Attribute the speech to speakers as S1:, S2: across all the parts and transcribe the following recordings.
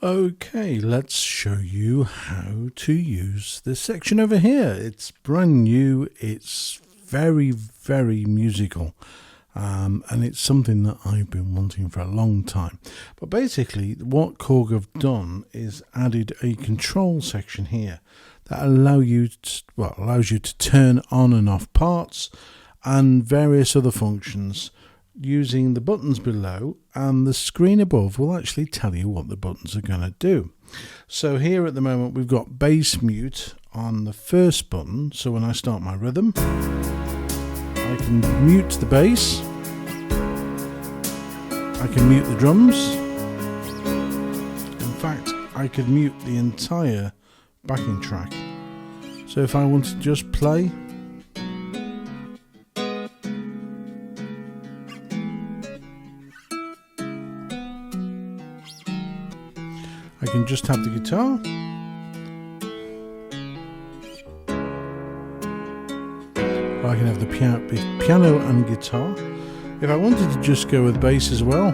S1: Okay, let's show you how to use this section over here. It's brand new, it's very, very musical, and it's something that I've been wanting for a long time. But basically, what Korg have done is added a control section here that allows you to turn on and off parts and various other functions using the buttons below, and the screen above will actually tell you what the buttons are going to do. So here at the moment we've got bass mute on the first button, so when I start my rhythm I can mute the bass, I can mute the drums, in fact I could mute the entire backing track. So if I want to just play, I can just have the guitar, or I can have the piano and guitar. If I wanted to just go with bass as well,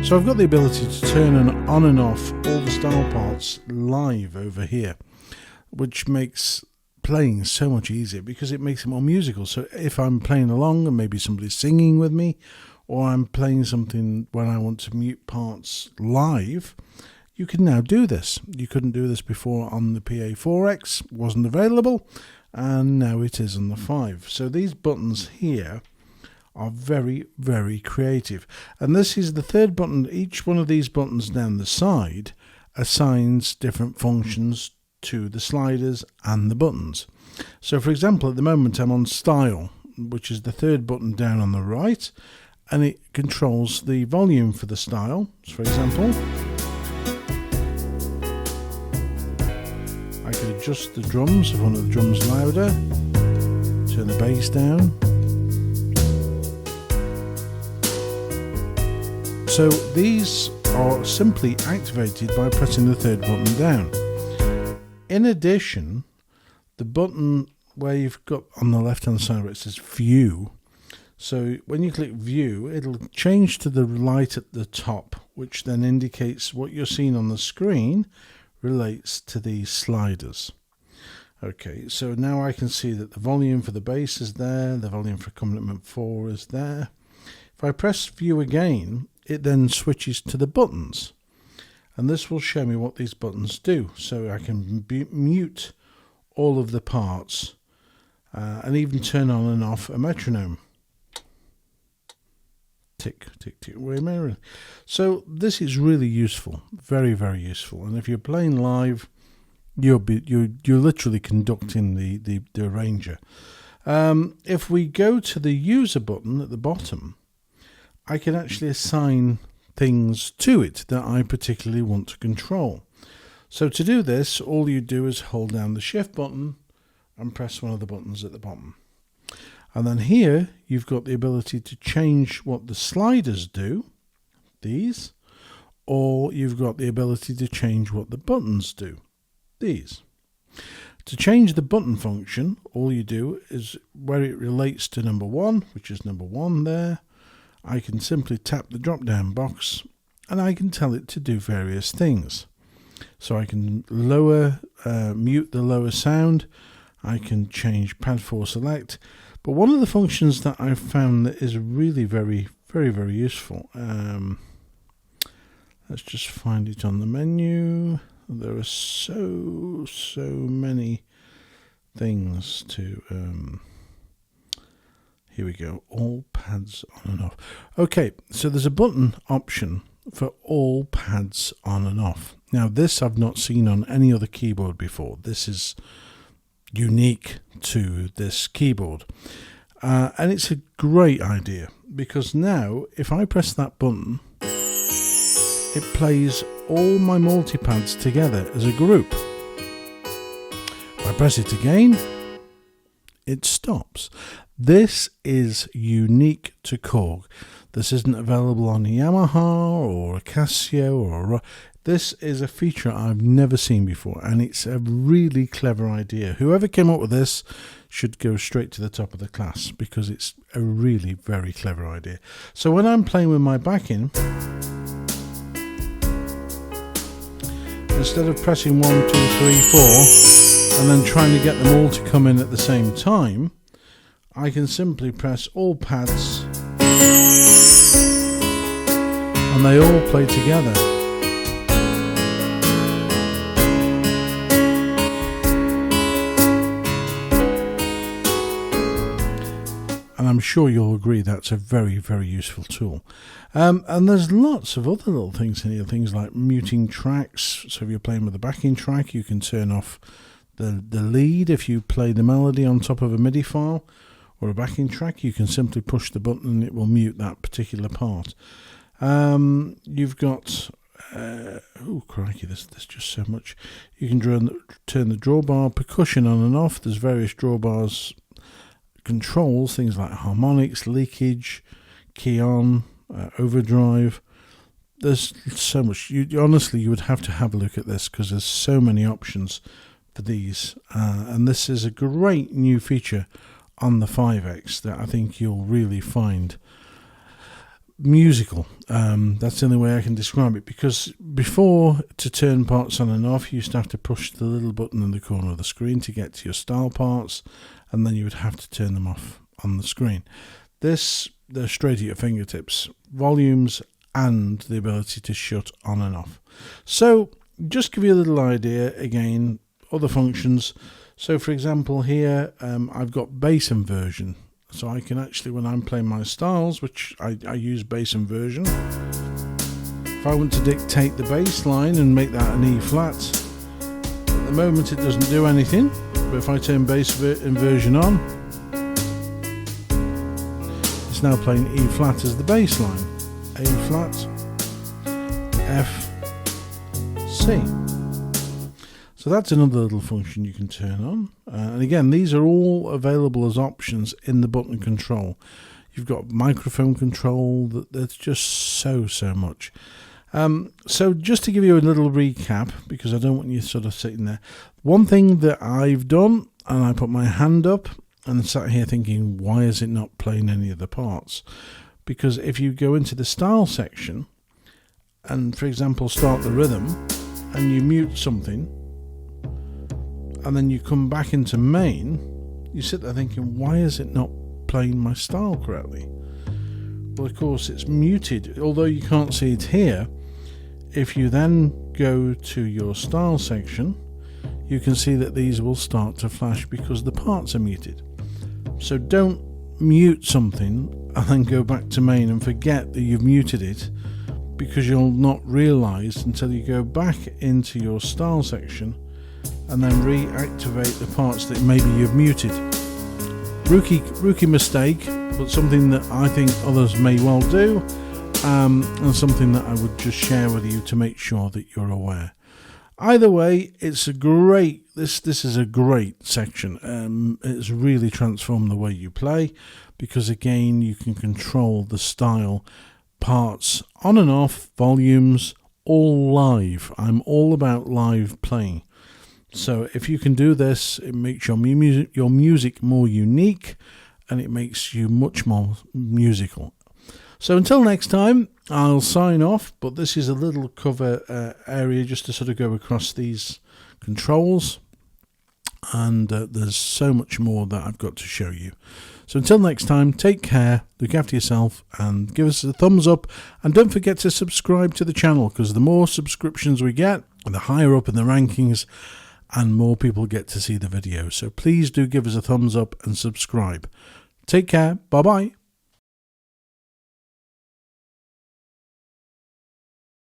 S1: so I've got the ability to turn on and off all the style parts live over here, which makes playing so much easier because it makes it more musical. So if I'm playing along and maybe somebody's singing with me, or I'm playing something when I want to mute parts live, you can now do this. You couldn't do this before on the Pa5X, wasn't available, and now it is on the 5. So these buttons here are very, very creative. And this is the third button. Each one of these buttons down the side assigns different functions to the sliders and the buttons. So for example, at the moment I'm on style, which is the third button down on the right, and it controls the volume for the style. So for example, I could adjust the drums if one of the drums louder, turn the bass down. So these are simply activated by pressing the third button down. In addition, the button where you've got on the left hand side where it says view, so when you click view it'll change to the light at the top, which then indicates what you're seeing on the screen relates to these sliders. Okay, so now I can see that the volume for the bass is there, the volume for accompaniment 4 is there. If I press view again, it then switches to the buttons. And this will show me what these buttons do. So I can mute all of the parts and even turn on and off a metronome. Tick, tick, tick. So this is really useful, very, very useful. And if you're playing live, you're literally conducting the arranger. If we go to the user button at the bottom, I can actually assign things to it that I particularly want to control. So to do this, all you do is hold down the shift button and press one of the buttons at the bottom. And then here you've got the ability to change what the sliders do, these, or you've got the ability to change what the buttons do, these. To change the button function, all you do is where it relates to number 1, which is number 1 there, I can simply tap the drop down box and I can tell it to do various things. So I can mute the lower sound, I can change pad 4 select, but one of the functions that I've found that is really very, very, very useful, let's just find it on the menu. There are so many things to here we go, all pads on and off. Okay, so there's a button option for all pads on and off. Now this I've not seen on any other keyboard before. This is unique to this keyboard. And it's a great idea because now if I press that button, it plays all my multipads together as a group. If I press it again, it stops. This is unique to Korg. This isn't available on a Yamaha or a Casio or a This is a feature I've never seen before, and it's a really clever idea. Whoever came up with this should go straight to the top of the class, because it's a really very clever idea. So when I'm playing with my backing, instead of pressing 1, 2, 3, 4 and then trying to get them all to come in at the same time, I can simply press all pads and they all play together. And I'm sure you'll agree that's a very, very useful tool. And there's lots of other little things in here, things like muting tracks. So if you're playing with a backing track, you can turn off the lead. If you play the melody on top of a MIDI file or a backing track, you can simply push the button and it will mute that particular part. You've got, oh crikey, there's just so much. You can turn the drawbar percussion on and off. There's various drawbars controls, things like harmonics, leakage, key on, overdrive. There's so much. Honestly, you would have to have a look at this, because there's so many options for these. And this is a great new feature on the 5X that I think you'll really find musical. That's the only way I can describe it, because before, to turn parts on and off, you used to have to push the little button in the corner of the screen to get to your style parts, and then you would have to turn them off on the screen. This, they're straight at your fingertips, volumes and the ability to shut on and off. So just give you a little idea, again, other functions. So for example here, I've got bass inversion. So I can actually, when I'm playing my styles, which I use bass inversion, if I want to dictate the bass line and make that an E flat, at the moment it doesn't do anything, but if I turn bass inversion on, it's now playing E flat as the bass line. A flat, F, C. So that's another little function you can turn on. And again, these are all available as options in the button control. You've got microphone control. There's just so much. So just to give you a little recap, because I don't want you sort of sitting there. One thing that I've done, and I put my hand up and sat here thinking, why is it not playing any of the parts? Because if you go into the style section and, for example, start the rhythm and you mute something, and then you come back into main, you sit there thinking, why is it not playing my style correctly? Well, of course, it's muted, although you can't see it here. If you then go to your style section, you can see that these will start to flash because the parts are muted. So don't mute something and then go back to main and forget that you've muted it, because you'll not realise until you go back into your style section and then reactivate the parts that maybe you've muted. Rookie mistake, but something that I think others may well do, and something that I would just share with you to make sure that you're aware. Either way, it's a great, this is a great section. It's really transformed the way you play, because again, you can control the style, parts on and off, volumes, all live. I'm all about live playing. So if you can do this, it makes your music more unique, and it makes you much more musical. So until next time, I'll sign off, but this is a little cover area just to sort of go across these controls, and there's so much more that I've got to show you. So until next time, take care, look after yourself, and give us a thumbs up, and don't forget to subscribe to the channel, because the more subscriptions we get, the higher up in the rankings, and more people get to see the video. So please do give us a thumbs up and subscribe. Take care. Bye bye.